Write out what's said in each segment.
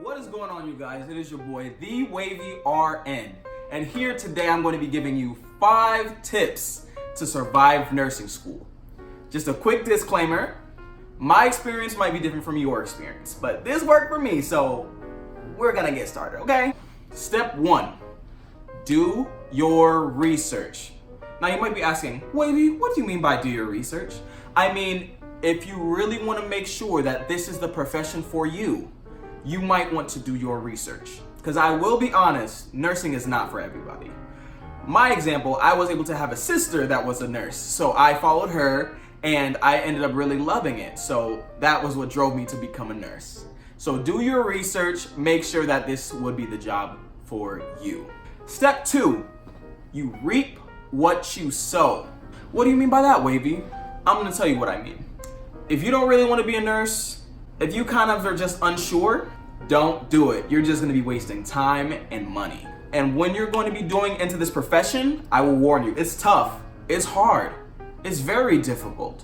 What is going on, you guys? It is your boy, the WavyRN. And here today I'm going to be giving you 5 tips to survive nursing school. Just a quick disclaimer, my experience might be different from your experience, but this worked for me, so we're gonna get started, okay? Step 1, do your research. Now you might be asking, Wavy, what do you mean by do your research? I mean, if you really want to make sure that this is the profession for you, you might want to do your research. Because I will be honest, nursing is not for everybody. My example, I was able to have a sister that was a nurse, so I followed her and I ended up really loving it. So that was what drove me to become a nurse. So do your research, make sure that this would be the job for you. Step 2, you reap what you sow. What do you mean by that, Wavy? I'm gonna tell you what I mean. If you don't really want to be a nurse, if you kind of are just unsure, don't do it. You're just gonna be wasting time and money. And when you're going to be doing into this profession, I will warn you, it's tough, it's hard, it's very difficult.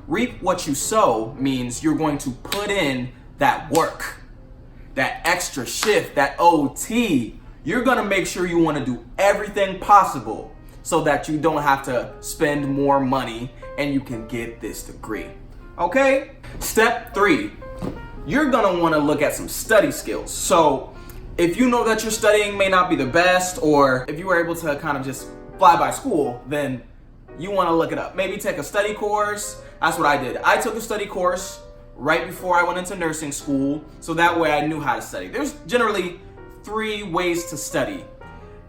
Reap what you sow means you're going to put in that work, that extra shift, that OT. You're gonna make sure you wanna do everything possible so that you don't have to spend more money and you can get this degree, okay? Step 3, you're gonna wanna look at some study skills. So if you know that your studying may not be the best, or if you were able to kind of just fly by school, then you wanna look it up. Maybe take a study course. That's what I did. I took a study course right before I went into nursing school, so that way I knew how to study. There's generally 3 ways to study.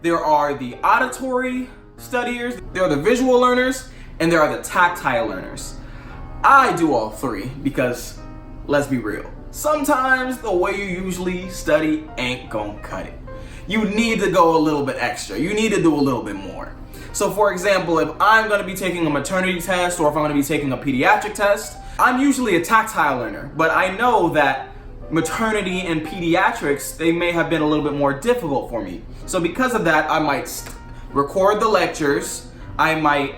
There are the auditory studiers, there are the visual learners, and there are the tactile learners. I do all 3 because, let's be real, sometimes the way you usually study ain't gonna cut it. You need to go a little bit extra. You need to do a little bit more. So for example, if I'm gonna be taking a maternity test or if I'm gonna be taking a pediatric test, I'm usually a tactile learner, but I know that maternity and pediatrics, they may have been a little bit more difficult for me. So because of that, I might record the lectures, I might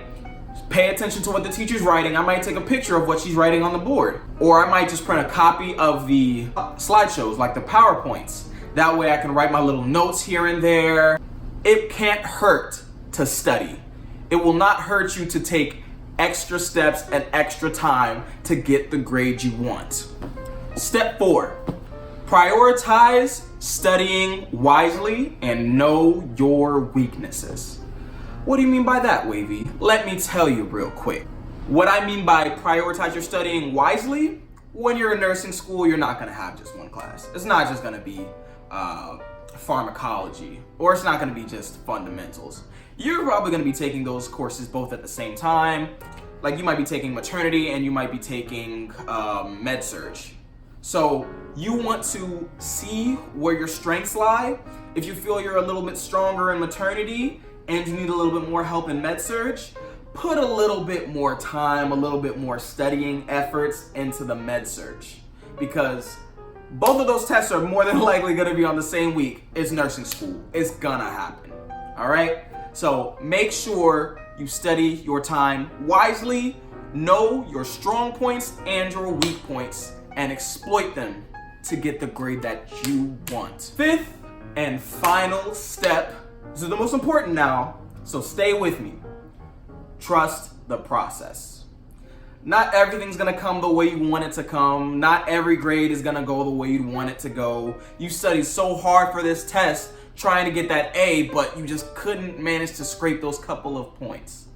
pay attention to what the teacher's writing, I might take a picture of what she's writing on the board, or I might just print a copy of the slideshows, like the PowerPoints. That way I can write my little notes here and there. It can't hurt to study. It will not hurt you to take extra steps and extra time to get the grade you want. Step 4, prioritize studying wisely and know your weaknesses. What do you mean by that, Wavy? Let me tell you real quick. What I mean by prioritize your studying wisely, when you're in nursing school, you're not gonna have just one class. It's not just gonna be pharmacology, or it's not gonna be just fundamentals. You're probably gonna be taking those courses both at the same time. Like you might be taking maternity and you might be taking med-surg. So you want to see where your strengths lie. If you feel you're a little bit stronger in maternity and you need a little bit more help in med-surg, put a little bit more time, a little bit more studying efforts into the med-surg, because both of those tests are more than likely gonna be on the same week. It's nursing school, it's gonna happen, all right? So make sure you study your time wisely, know your strong points and your weak points, and exploit them to get the grade that you want. 5th and final step, this is the most important now, so stay with me. Trust the process. Not everything's gonna come the way you want it to come. Not every grade is gonna go the way you want it to go. You studied so hard for this test trying to get that A, but you just couldn't manage to scrape those couple of points.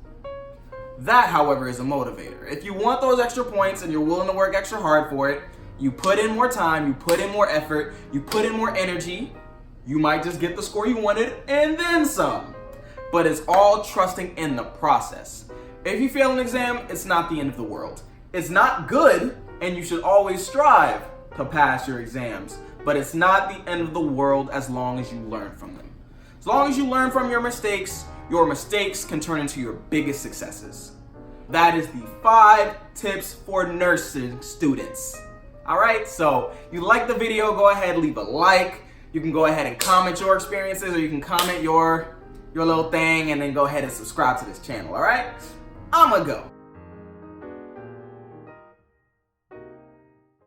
That, however, is a motivator. If you want those extra points and you're willing to work extra hard for it, you put in more time, you put in more effort, you put in more energy, you might just get the score you wanted and then some. But it's all trusting in the process. If you fail an exam, it's not the end of the world. It's not good, and you should always strive to pass your exams, but it's not the end of the world as long as you learn from them. As long as you learn from your mistakes can turn into your biggest successes. That is the 5 tips for nursing students. All right, so you like the video, go ahead, leave a like. You can go ahead and comment your experiences, or you can comment your little thing and then go ahead and subscribe to this channel, all right? I'ma go.